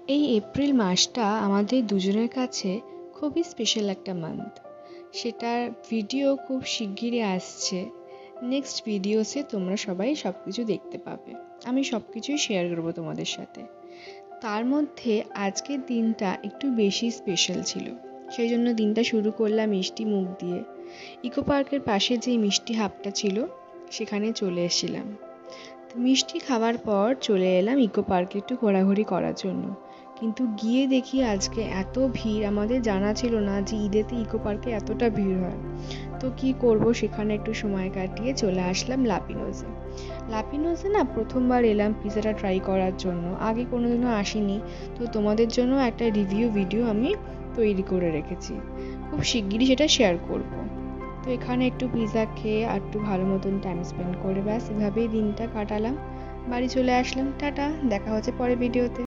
এই এপ্রিল মাসটা আমাদের দুজনের কাছে খুবই স্পেশাল একটা মান্থ। সেটার ভিডিও খুব শিগগিরই আসছে। নেক্সট ভিডিওসে তোমরা সবাই সব কিছু দেখতে পাবে। আমি সব কিছুই শেয়ার করবো তোমাদের সাথে। তার মধ্যে আজকের দিনটা একটু বেশি স্পেশাল ছিল। সেই জন্য দিনটা শুরু করলাম মিষ্টি মুখ দিয়ে। ইকো পার্কের পাশে যে মিষ্টি হাবটা ছিল সেখানে চলে এসেছিলাম। মিষ্টি খাওয়ার পর চলে এলাম ইকো পার্কে একটু ঘোরাঘুরি করার জন্য। কিন্তু গিয়ে দেখি আজকে এত ভিড়, আমাদের জানা ছিল না যে ঈদেতে ইকো পার্কে এতটা ভিড় হয়। তো কি করব, সেখানে একটু সময় কাটিয়ে চলে আসলাম লাপিনোজে। লাপিনোজে না প্রথমবার এলাম পিৎজাটা ট্রাই করার জন্য, আগে কোনোদিনও আসিনি। তো তোমাদের জন্য একটা রিভিউ ভিডিও আমি তৈরি করে রেখেছি, খুব শিগগিরই সেটা শেয়ার করব। তো এখানে একটু পিৎজা খেয়ে আর একটু ভালো মতন টাইম স্পেন্ড করে ব্যাস এভাবেই দিনটা কাটালাম। বাড়ি চলে আসলাম। টাটা, দেখা হচ্ছে পরের ভিডিওতে।